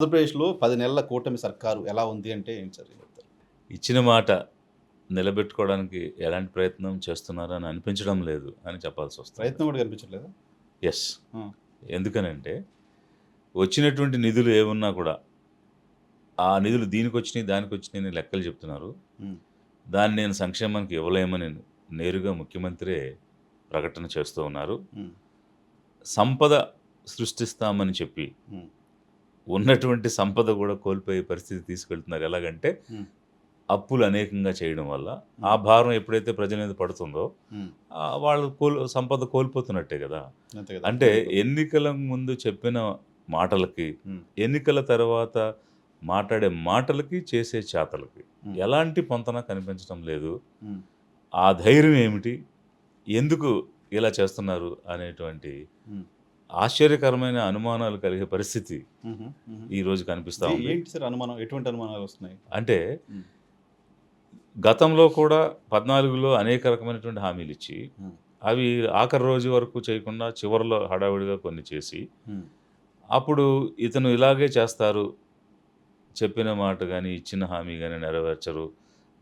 ఆంధ్రప్రదేశ్‌లో 10 నెలల కూటమి సర్కారు ఎలా ఉంది అంటే ఏంటి సార్ చెప్తారు? ఇచ్చిన మాట నిలబెట్టుకోవడానికి ఎలాంటి ప్రయత్నం చేస్తున్నారని అనిపించడం లేదు అని చెప్పాల్సొస్తుంది. ప్రయత్నం కూడా కనిపించట్లేదా? యెస్. ఆ! ఎందుకనంటే, వచ్చినటువంటి నిధులు ఏవున్నా కూడా, ఆ నిధులు దీనికొచ్చినియి, దానికొచ్చినియి అని లెక్కలు చెప్తున్నారు. హ్మ్. దాన్ని నేను సంక్షేమానికి ఇవ్వలేమని నేరుగా ముఖ్యమంత్రే ప్రకటన చేస్తూ ఉన్నారు. హ్మ్. సంపద సృష్టిస్తామని చెప్పి, హ్మ్. ఉన్నటువంటి సంపద కూడా కోల్పోయే పరిస్థితికి తీసుకెళ్తున్నారు. ఎలాగంటే, హ్మ్. అప్పులు అనేకంగా చేయడం వల్ల, ఆ హ్మ్. భారం ఎప్పుడైతే ప్రజల మీద పడుతుందో, హ్మ్. వాళ్ళు సంపద కోల్పోతున్నట్టే గదా! అంతే కదా! అంటే అర్థమైపోతుంది. ఎన్నికల ముందు చెప్పిన మాటలకి, హ్మ్. ఎన్నికల తర్వాత మాట్లాడే మాటలకి, చేసే చేతలకి హ్మ్. ఎలాంటి పొంతన కనిపించడం లేదు. హ్మ్. ఆ ధైర్యం ఏమిటి? ఎందుకు ఇలా చేస్తున్నారు? అనేటువంటి హ్మ్. ఆశ్చర్యకరమైన అనుమానాలు కలిగే పరిస్థితి హుహు. హుహు. ఈరోజు కనిపిస్తా ఉంది. ఏంటి సార్ అనుమానం? ఎటువంటి అనుమానాలొస్తున్నాయి? అంటే హ్మ్. గతంలో కూడా 14లో అనేక రకమైనటువంటి హామీలిచ్చి, హ్మ్. అవి ఆఖరి రోజు వరకు చేయకుండా చివరిలో హడావిడిగా కొన్ని చేసి, హ్మ్. అప్పుడు ఇతను ఇలాగే చేస్తారు, చెప్పిన మాట గాని, ఇచ్చిన హామీ గాని నెరవేర్చరు.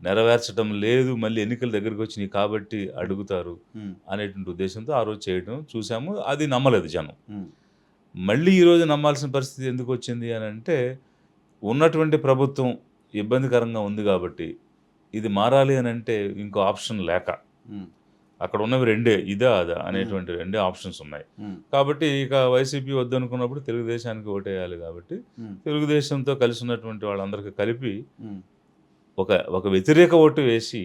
నెరవేర్చడం లేదు, మళ్ళీ ఎన్నికలు దగ్గరికొచ్చినియి కాబట్టి హ్మ్. అడుగుతారు హ్మ్. అనేటువంటి ఉద్దేశ్యంతో ఆ రోజు చేయడం చూసాము. అది నమ్మలేదు జనం. హ్మ్. మళ్ళీ ఈరోజు నమ్మాల్సిన పరిస్థితి ఎందుకొచ్చింది అనంటే, ఉన్నటువంటి ప్రభుత్వం ఇబ్బందికరంగా ఉంది గాబట్టి, ఇది మారాలి అనంటే ఇంకో ఆప్షన్ లేక, హ్మ్. అక్కడున్నవి రెండే ఇదా? అదా? హ్మ్. అనేటువంటి రెండే ఆప్షన్స్ ఉన్నాయి. హ్మ్. కాబట్టి ఇక వైసీపీ వద్దనుకున్నప్పుడు తెలుగుదేశానికి ఓటేయాలి గాబట్టి, హ్మ్. తెలుగుదేశంతో కలిసున్నటువంటి వాళ్ళందరికి కలిపి హ్మ్. ఒక ఒక వ్యతిరేక ఓటు వేసి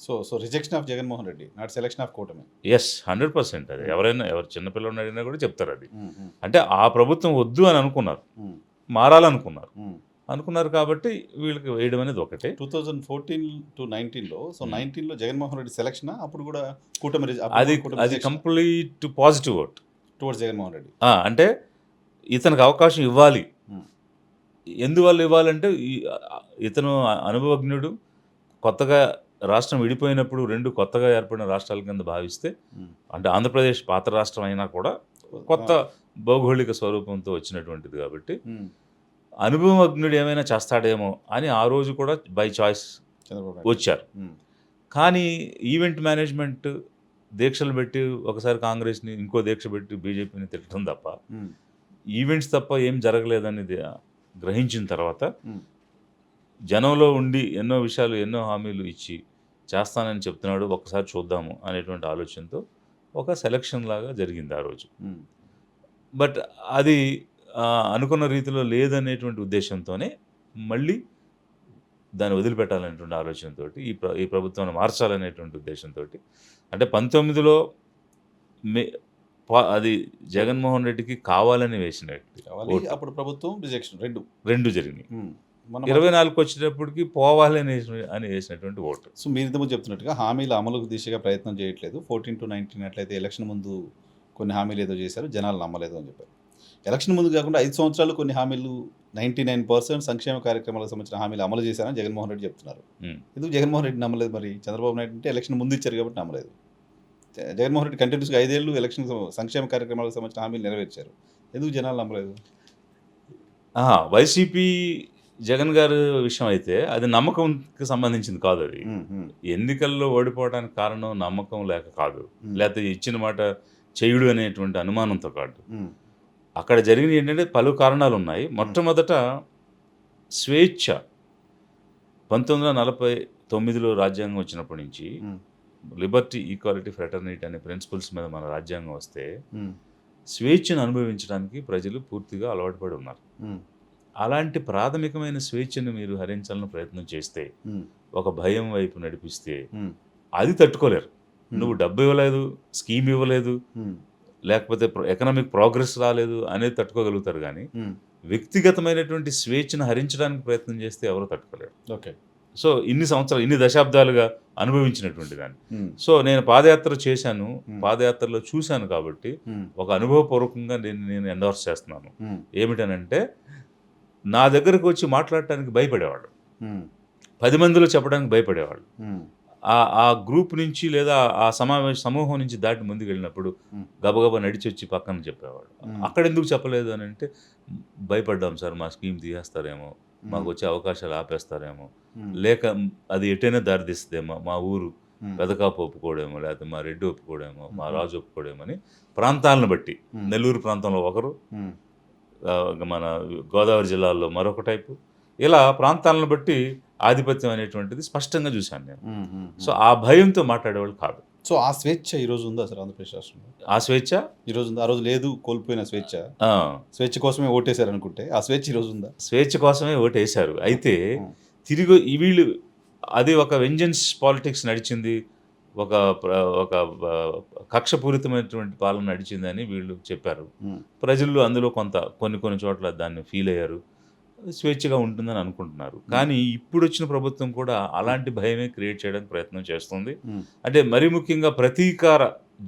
so rejection of Jaganmohan Reddy. Not selection of కూటమి. యెస్. 100% అది. హ్మ్. ఎవరు చిన్న పిల్లోడిని అడిగినా కూడా చెప్తారది. హ్మ్. హ్మ్. అంటే ఆ ప్రభుత్వం వద్దు అని అనుకున్నారు. హ్మ్. మారాలనుకున్నారు. హ్మ్. అనుకున్నారు కాబట్టి వీళ్ళకి వేయడం అనేది ఒకటే. 2014-19లో సో, హ్మ్. 19లో జగన్‌మోహన్ రెడ్డి సెలక్షనా? అప్పుడు గూడా అప్పుడు అది గూడా కూటమి అది రిజెక్షనా? Complete positive vote. Towards Jaganmohan Reddy. అంటే ఇతనికి అవకాశం ఇవ్వాలి. హ్మ్. ఎందువల్ల ఇవ్వాలంటే ఇతను అనుభవజ్ఞుడు. కొత్తగా రాష్ట్రం విడిపోయినప్పుడు 2 కొత్తగా ఏర్పడిన రాష్ట్రాల కింద భావిస్తే, హ్మ్. అంటే ఆంధ్రప్రదేశ్ పాత రాష్ట్రం అయినా కూడా ఆ! కొత్త భౌగోళిక స్వరూపంతో వచ్చినటువంటిది కాబట్టి, హ్మ్. అనుభవజ్ఞుడు ఏమైనా చేస్తాడేమో అని ఆ రోజు కూడా బై చాయిస్ చంద్రబాబు నాయుడు గారు. వచ్చారు. హ్మ్. కానీ ఈవెంట్ మేనేజ్‌మెంట్ దీక్షలు పెట్టి ఒకసారి కాంగ్రెస్‌ని, ఇంకో దీక్ష పెట్టి బీజేపీని తిట్టడం తప్ప, హ్మ్. ఈవెంట్స్ తప్ప ఏం జరగలేదనేది గ్రహించిన తర్వాత, హ్మ్. జనంలో ఉండి ఎన్నో విషయాలు, ఎన్నో హామీలు ఇచ్చి చేస్తానని చెప్తున్నాడు. ఒక్కసారి చూద్దాము అనేటువంటి ఆలోచనతో ఒక సెలక్షన్ లాగా జరిగింది ఆ రోజు. హ్మ్. బట్ అది అనుకున్న రీతిలో లేదనేటువంటి ఉద్దేశ్యంతోనే మళ్ళీ దాన్ని వదిలిపెట్టాలనేటువంటి ఆలోచనతోటి ఈ ప్రభుత్వాన్ని మార్చాలనేటువంటి ఉద్దేశ్యంతోటి, అంటే 19లో మే అది జగన్మోహన్ రెడ్డికి కావాలని వేసిన కావాలి. ఓటు. అప్పుడు ప్రభుత్వం రిజెక్షన్ 2. 2 జరిగినియి. హ్మ్. మొన్న మధ్య 24కొచ్చేటప్పటికి పోవాలి అని వేసినటువంటి ఓటు. సో, మీరు ఇంతకుముందు చెప్తున్నట్టుగా హామీల అమలుకు దిశగా ప్రయత్నం చేయట్లేదు. 14-19 అట్లయితే ఎలక్షన్ ముందు కొన్ని హామీలు ఏదో చేశారు. జనాలు నమ్మలేదు అని చెప్పారు. ఎలక్షన్ ముందు కాకుండా 5 సంవత్సరాలు కొన్ని హామీలు 99% సంక్షేమ కార్యక్రమాలకు సంబంధించిన హామీలు అమలు చేశారని జగన్మోహన్ రెడ్డి చెప్తున్నారు. హ్మ్. ఎందుకు జగన్మోహన్ రెడ్డి నమ్మలేదు మరి? చంద్రబాబు నాయుడు అంటే ఎలక్షన్ ముందు ఇచ్చారు కాబట్టి నమ్మలేదు. జగన్మోహన్ రెడ్డి కంటిన్యూస్‌గా 5 ఏళ్ళు సంక్షేమ కార్యక్రమాలకు సంబంధించిన హామీలు నెరవేర్చారు. ఎందుకు జనాలు నమ్మలేదు? వైసీపీ జగన్ గారి విషయం అయితే అది నమ్మకంకి సంబంధించింది కాదది. హ్మ్. హ్మ్. ఎన్నికల్లో ఓడిపోవడానికి కారణం నమ్మకం లేక కాదు. హ్మ్. లేతే ఇచ్చిన మాట చెయ్యడు అనేటువంటి అనుమానంతో కాదు. హ్మ్. అక్కడ జరిగినయేంటంటే పలు కారణాలున్నాయి. హ్మ్. మొట్టమొదట స్వేచ్ఛ. 1949లో రాజ్యాంగం వచ్చినప్పటి నుంచి హ్మ్. లిబర్టీ, ఈక్వాలిటీ, ఫ్రాటర్నిటీ అనే ప్రిన్సిపల్స్ మీద మన రాజ్యాంగం వస్తే, హ్మ్. స్వేచ్ఛను అనుభవించడానికి ప్రజలు పూర్తిగా అలవాటు పడి ఉన్నారు. హ్మ్. అలాంటి ప్రాథమికమైన స్వేచ్ఛను మీరు హరించాలని ప్రయత్నం చేస్తే, హ్మ్. ఒక భయం వైపు నడిపిస్తే, హ్మ్. అది తట్టుకోలేరు. హ్మ్. నువ్వు డబ్బు ఇవ్వలేదు, స్కీమ్ ఇవ్వలేదు, హ్మ్. లేకపోతే ఎకనామిక్ ప్రోగ్రెస్ రాలేదు అనేది తట్టుకోగలుగుతారు గానీ, హ్మ్. వ్యక్తిగతమైనటువంటి స్వేచ్ఛను హరించడానికి ప్రయత్నం చేస్తే ఎవరు తట్టుకోలేరు. ఓకే. సో, ఇన్ని సంవత్సరాలు, ఇన్ని దశాబ్దాలుగా అనుభవించినటువంటి దాన్ని. హ్మ్. సో, నేను పాదయాత్ర చేశాను. హ్మ్. పాదయాత్రలో చూశాను కాబట్టి, హ్మ్. ఒక అనుభవపూర్వకంగా నేను ఎండోర్స్ చేస్తున్నాను. హ్మ్. ఏమిటనంటే, నా దగ్గరకొచ్చి మాట్లాడటానికి భయపడేవాళ్ళు. హ్మ్. 10 మందిలో చెప్పడానికి భయపడేవాళ్ళు. హ్మ్. ఆ గ్రూప్ నుంచి లేదా ఆ సమూహం నుంచి దాటి ముందుకెళ్ళినప్పుడు హ్మ్. గబగబా నడిచొచ్చి పక్కన చెప్పేవాడు. హ్మ్. అక్కడెందుకు చెప్పలేదు అనంటే, భయపడ్డాం సార్ మా స్కీమ్ తీసేస్తారేమో, హ్మ్. మాకొచ్చే అవకాశాలు ఆపేస్తారేమో, హ్మ్. లేక అది ఎటైనా దారి తీస్తదేమో, మా ఊరు హ్మ్. పెదకాపు ఒప్పుకోడేమో, లేకపోతే మా రెడ్డి ఒప్పుకోడేమో, మా హుహు. రాజు ఒప్పుకోడేమో అని ప్రాంతాలను బట్టి, హ్మ్. నెల్లూరు ప్రాంతంలో ఒకరు, హ్మ్. మన గోదావరి జిల్లాలో మరొక టైపు, ఇలా ప్రాంతాలను బట్టి ఆధిపత్యం అనేటువంటిది స్పష్టంగా చూశాను నేను. హ్మ్. హ్మ్. సో, హ్మ్. ఆ భయంతో మాట్లాడేవాళ్ళు కాదు. సో, ఆ స్వేచ్ఛ ఈరోజు ఉందా సార్ ఆంధ్రప్రదేశ్ రాష్ట్రంలో? ఆ స్వేచ్ఛ ఈరోజు ఉందా? ఆ రోజు లేదు కోల్పోయిన స్వేచ్ఛ. ఆ! స్వేచ్ఛ కోసమే ఓటేసారనుకుంటే, ఆ స్వేచ్ఛ ఈరోజు ఉందా? స్వేచ్ఛ కోసమే ఓటేశారు. హ్మ్. అయితే హ్మ్. తిరిగి వీళ్ళు అది ఒక వెంజన్స్ పాలిటిక్స్ నడిచింది. ఒక ప్ర ఒక కక్షపూరితమైనటువంటి పాలన నడిచిందని వీళ్ళు చెప్పారు. హ్మ్. ప్రజలు అందులో కొన్ని చోట్ల దాన్ని ఫీల్ అయ్యారు. స్వేచ్ఛగా ఉంటుందని అనుకుంటున్నారు. హ్మ్. కానీ ఇప్పుడొచ్చిన ప్రభుత్వం కూడా హ్మ్. అలాంటి భయమే క్రియేట్ చేయడానికి ప్రయత్నం చేస్తుంది. హ్మ్. అంటే మరీ ముఖ్యంగా ప్రతీకార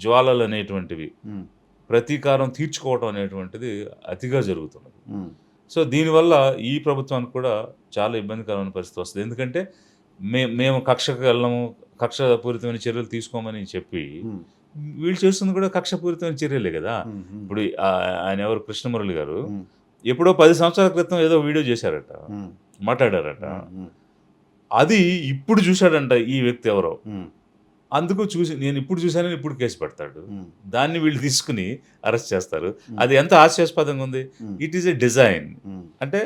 జ్వాలలనేటువంటివి, హ్మ్. ప్రతీకారం తీర్చుకోవటం అనేటువంటిది అతిగా జరుగుతున్నది. హ్మ్. సో, దీనివల్ల ఈ ప్రభుత్వానికి కూడా చాలా ఇబ్బందికరమైన పరిస్థితి వస్తది. ఎందుకంటే మేము కక్షకు వెళ్ళము, కక్షపూరితమైన చర్యలు తీసుకోమని చెప్పి, హ్మ్. వీళ్ళు చేస్తుంది కూడా కక్షపూరితమైన చర్యలే గదా! హ్మ్. హ్మ్. ఇప్పుడు ఆయనెవరు కృష్ణమురళి గారు హ్మ్. ఎప్పుడో 10 సంవత్సరాల క్రితం ఏదో వీడియో చేశారట. హ్మ్. మాట్లాడారట. హ్మ్. హ్మ్. అది ఇప్పుడు చూసాడంట ఈ వ్యక్తి ఎవరో. హ్మ్. అందుకు చూసి నేనిప్పుడు చూసానని ఇప్పుడు కేస్ పెడతాడు. హ్మ్. దాన్ని వీళ్ళు తీసుకొని అరెస్ట్ చేస్తారు. హ్మ్. అది ఎంత హాస్యాస్పదంగా ఉంది. హ్మ్. It is a design. హ్మ్. అంటే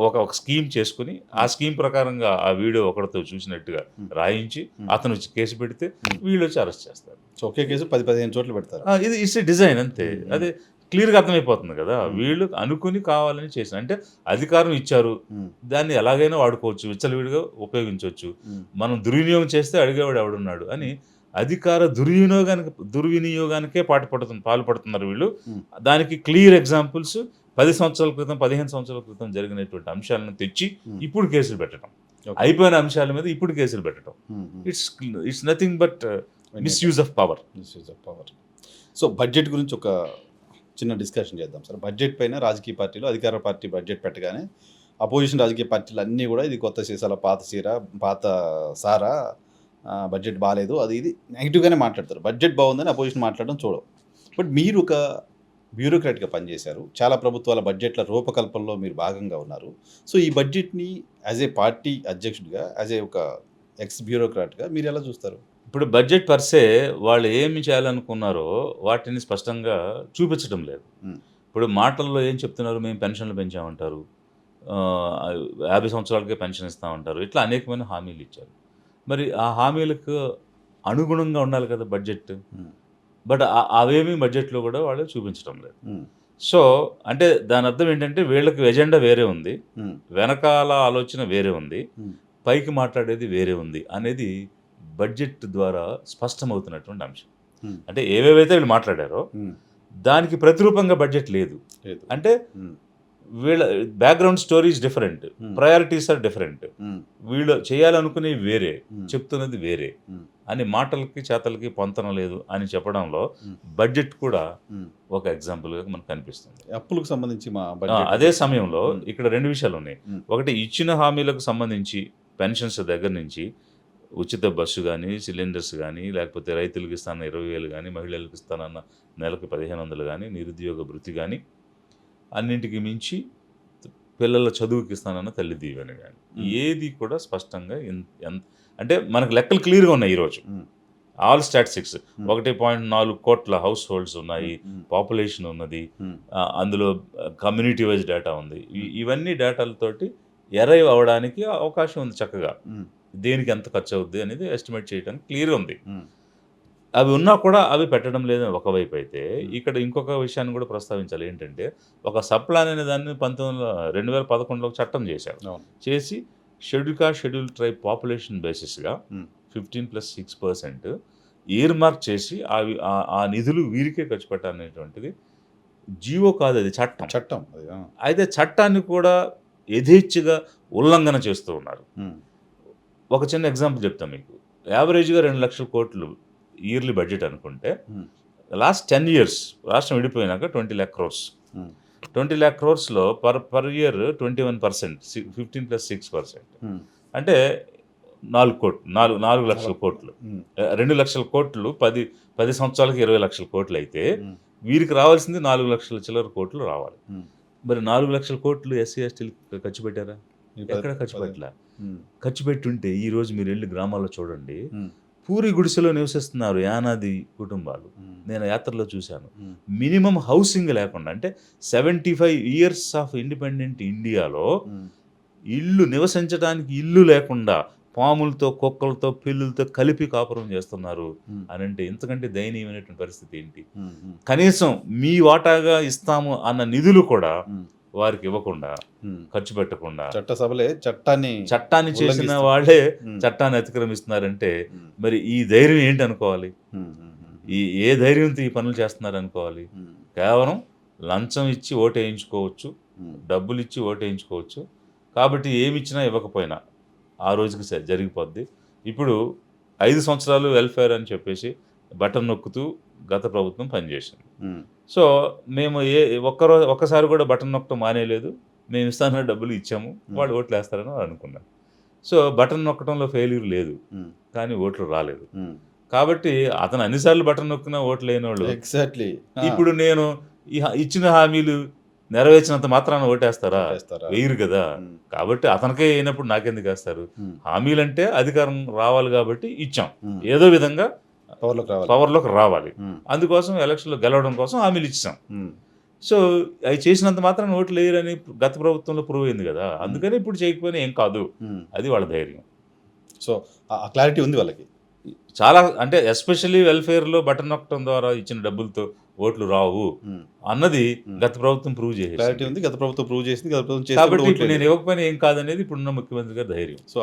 ఒక స్కీమ్ చేసుకొని, ఆ స్కీమ్ ప్రకారంగా ఆ వీడియో ఒకడితో చూసినట్టుగా హ్మ్. రాయించి, హ్మ్. అతనొచ్చి కేసు పెడితే హ్మ్. వీళ్ళొచ్చి అరెస్ట్ చేస్తారు. సో, ఒకే కేసు 10, 15 చోట్ల పెడతారు. ఇది ఇట్స్ ఎ డిజైన్ అంతే. హ్మ్. హ్మ్. అదే క్లియర్‌గా అర్థమైపోతుంది గదా! హ్మ్. వీళ్ళు అనుకుని కావాలని చేసిన అంటే అధికారం ఇచ్చారు. హ్మ్. దాన్ని ఎలాగైనా వాడుకోవచ్చు. విచ్చలవిడిగా ఉపయోగించొచ్చు. హ్మ్. మనం దుర్వినియోగం చేస్తే అడిగేవాడు ఎవడున్నాడు అని హ్మ్. అధికార దుర్వినియోగానికే పాల్పడుతున్నారు వీళ్ళు. హ్మ్. దానికి క్లియర్ ఎగ్జాంపుల్స్ 10 సంవత్సరాల క్రితం, 15 సంవత్సరాల క్రితం జరిగినటువంటి అంశాలను తెచ్చి హ్మ్. ఇప్పుడు కేసులు పెట్టడం. ఓకే. అయిపోయిన అంశాల మీద ఇప్పుడు కేసులు పెట్టడం. హ్మ్. హ్మ్. It's it's nothing but Vennela. Misuse of power. Misuse of power. So, budget గురించి ఒక చిన్న డిస్కషన్ చేద్దాం సార్. బడ్జెట్ పైన రాజకీయ పార్టీలు అధికార పార్టీ బడ్జెట్ పెట్టగానే, అపోజిషన్ రాజకీయ పార్టీలన్నీ గూడా ఇది కొత్త సీసాల పాత సీర, పాత సారా, బడ్జెట్ బాలేదు. అది ఇది నెగెటివ్‌గానే మాట్లాడతారు. బడ్జెట్ బావుందని అపోజిషన్ మాట్లాడడం చూడం. బట్ మీరు ఒక బ్యూరోక్రాట్‌గా పనిచేశారు. చాలా ప్రభుత్వాల బడ్జెట్‌ల రూపకల్పనలో మీరు భాగంగా ఉన్నారు. సో, ఈ బడ్జెట్‌ని యాస్ ఏ పార్టీ అధ్యక్షుడిగా, యాస్ ఏ ఒక ఎక్స్ బ్యూరోక్రాట్‌గా మీరెలా చూస్తారు? ఇప్పుడు బడ్జెట్ పర్ సే వాళ్ళు ఏమి చేయాలనుకున్నారో వాటిని స్పష్టంగా చూపించడం లేదు. హ్మ్. ఇప్పుడు మాటల్లో ఏం చెప్తున్నారు? మేము పెన్షన్‌లు పెంచామంటారు. ఆహ్, 50 సంవత్సరాలకే పెన్షన్ ఇస్తామంటారు. ఇట్లా అనేకమైన హామీలిచ్చారు. మరి ఆ హామీలకు అనుగుణంగా ఉండాలి కదా బడ్జెట్. హ్మ్. బట్ అవేమీ బడ్జెట్‌లో కూడా వాళ్ళు చూపించడం లేదు. హ్మ్. సో, అంటే దాని అర్థం ఏంటంటే వీళ్ళకి ఎజెండా వేరే ఉంది. హ్మ్. వెనకాల ఆలోచన వేరే ఉంది. హ్మ్. పైకి మాట్లాడేది వేరే ఉంది అనేది బడ్జెట్ ద్వారా స్పష్టమవుతున్నటువంటి అంశం. హ్మ్. అంటే ఏవేవైతే వీళ్ళు మాట్లాడారో హ్మ్. దానికి ప్రతిరూపంగా బడ్జెట్ లేదు. లేదు. అంటే హ్మ్. వీళ్ళ బ్యాక్‌గ్రౌండ్ స్టోరీస్ డిఫరెంట్. హ్మ్. Priorities are different. హ్మ్. వీళ్ళు చేయాలనుకునేవి వేరే. హ్మ్. చెప్తున్నది వేరే. హ్మ్. అని మాటలకి, చేతలకి పొంతన లేదు అని చెప్పడంలో హ్మ్. బడ్జెట్ కూడా హ్మ్. ఒక ఎగ్జాంపుల్‌గా మనకు కనిపిస్తుంది. అప్పులకు సంబంధించి మా బడ్జెట్ అదే సమయంలో హ్మ్. ఇక్కడ 2 విషయాలున్నాయి. హ్మ్. ఒకటి ఇచ్చిన హామీలకు సంబంధించి పెన్షన్స్ దగ్గర నుంచి ఉచిత బస్సు గాని, సిలిండర్స్ గాని, లేకపోతే రైతులకి ఇస్తానన్న 20,000 గాని, మహిళలకు ఇస్తానన్న నెలకు 1,500 గాని, నిరుద్యోగ భృతి గాని, అన్నింటికి మించి పిల్లల చదువుకి ఇస్తానన్న తల్లి దీవెన గాని, హ్మ్. ఏది కూడా స్పష్టంగా అంటే మనకు లెక్కలు క్లియర్‌గా ఉన్నాయి ఈరోజు. హ్మ్. ఆల్ స్టాటిస్టిక్స్ హ్మ్. 1.4 కోట్ల హౌస్ హోల్డ్స్ ఉన్నాయి. హ్మ్. పాపులేషన్ ఉన్నది. హ్మ్. అందులో కమ్యూనిటీ వైస్ డేటా ఉంది. హ్మ్. ఇవన్నీ డేటాలతోటి అరైవ్ అవ్వడానికి అవకాశం ఉంది చక్కగా. హ్మ్. దేనికి ఎంత ఖర్చవుద్ది అనేది ఎస్టిమేట్ చేయడానికి క్లియర్‌గా ఉంది. హ్మ్. అవి ఉన్నా కూడా అవి పెట్టడం లేదని ఒకవైపు అయితే, హ్మ్. ఇక్కడ ఇంకొక విషయాన్ని కూడా ప్రస్తావించాలి. ఏంటంటే, ఒక సబ్ ప్లాన్ అనే దాన్ని 2011లో చట్టం చేశారు. అవును. చేసి షెడ్యూల్ ట్రైబ్ పాపులేషన్ బేసిస్‌గా హ్మ్. 15+6% ఎయిర్‌మార్క్ చేసి ఆ నిధులు వీరికే ఖర్చు పెట్టాలనేటువంటిది జీవో కాదు, అది చట్టం. చట్టం అది. ఆ! అయితే చట్టాన్ని కూడా యథేచ్ఛగా ఉల్లంఘన చేస్తూ ఉన్నారు. హ్మ్. ఒక చిన్న ఎగ్జాంపుల్ చెప్తా మీకు. యావరేజ్‌గా 2,00,000,00,000 ఇయర్లీ బడ్జెట్ అనుకుంటే, హ్మ్. లాస్ట్ 10 ఇయర్స్ రాష్ట్రం విడిపోయినాక 20,00,000 క్రోర్స్. హ్మ్. 20,00,000 క్రోర్స్‌లో పర్ ఇయర్ 21% 15+6% హ్మ్. అంటే నాలుగు లక్షల కోట్లు. 2 లక్షల కోట్లు 10 సంవత్సరాలకి 20 లక్షల కోట్లు అయితే వీరికి రావాల్సింది 4 లక్షల చిల్లర కోట్లు రావాలి. మరి 4 లక్షల కోట్లు ఎస్సీ ఎస్టీలకు ఖర్చు పెట్టారా? ఎక్కడ ఖర్చు పెట్టలే. ఖర్చు పెట్టుంటే ఈరోజు మీరు వెళ్ళి గ్రామాల్లో చూడండి, పూరి గుడిసెలో నివసిస్తున్నారు యానాది కుటుంబాలు. నేను యాత్రలో చూశాను. మినిమం హౌసింగ్ లేకుండా, అంటే 75 ఇయర్స్ ఆఫ్ ఇండిపెండెంట్ ఇండియాలో ఇల్లు నివసించడానికి ఇల్లు లేకుండా పాములతో, కుక్కలతో, పిల్లులతో కలిపి కాపురం చేస్తున్నారు అని అంటే ఇంతకంటే దయనీయమైనటువంటి పరిస్థితి ఏంటి? కనీసం మీ వాటాగా ఇస్తాము అన్న నిధులు కూడా వారికి ఇవ్వకుండా, ఖర్చు పెట్టకుండా, చట్టసభలే చట్టాన్ని చేసిన వాళ్ళే చట్టాన్ని అతిక్రమిస్తున్నారంటే మరి ఈ ధైర్యం ఏంటి అనుకోవాలి? ఏ ధైర్యంతో ఈ పనులు చేస్తున్నారు అనుకోవాలి? కేవలం లంచం ఇచ్చి ఓటేయించుకోవచ్చు, డబ్బులు ఇచ్చి ఓటేయించుకోవచ్చు. కాబట్టి ఏమి ఇచ్చినా ఇవ్వకపోయినా ఆ రోజుకి జరిగిపోద్ది. ఇప్పుడు 5 సంవత్సరాలు వెల్ఫేర్ అని చెప్పేసి బటన్ నొక్కుతూ గత ప్రభుత్వం పనిచేసింది. సో మేము ఒక్కసారి కూడా బటన్ నొక్కడం మానేయలేదు. మేము ఇస్తానన్న డబ్బులు ఇచ్చాము, వాళ్ళు ఓట్లు వేస్తారని అనుకున్నాం. సో బటన్ నొక్కడంలో ఫెయిల్యూర్ లేదు, కానీ ఓట్లు రాలేదు. కాబట్టి అతను అన్నిసార్లు బటన్ నొక్కినా ఓట్లు లేని వాళ్ళు ఎగ్జాక్ట్లీ ఇప్పుడు నేను ఇచ్చిన హామీలు నెరవేర్చినంత మాత్రాన ఓటేస్తారా? వేయరు కదా. కాబట్టి అతనికే అయినప్పుడు నాకెందుకు వేస్తారు? హామీలంటే అధికారం రావాలి కాబట్టి ఇచ్చాం, ఏదో విధంగా పవర్లోకి రావాలి. అందుకోసం ఎలక్షన్లో గెలవడం కోసం హామీలు ఇచ్చాం. సో అవి చేసినంత మాత్రాన ఓట్లు వేయరని గత ప్రభుత్వంలో ప్రూవ్ అయింది కదా. అందుకని ఇప్పుడు చేయకపోయినా ఏం కాదు, అది వాళ్ళ ధైర్యం. సో ఆ క్లారిటీ ఉంది వాళ్ళకి చాలా. అంటే ఎస్పెషల్లీ వెల్ఫేర్లో బటన్ నొక్కడం ద్వారా ఇచ్చిన డబ్బులతో ఓట్లు రావు అన్నది గత ప్రభుత్వం ప్రూవ్ చేసింది. క్లారిటీ ఉంది, గత ప్రభుత్వం ప్రూవ్ చేసింది. కాబట్టి ఇప్పుడు నేను ఇవ్వకపోయినా ఏం కాదనేది ఇప్పుడున్న ముఖ్యమంత్రి గారి ధైర్యం. సో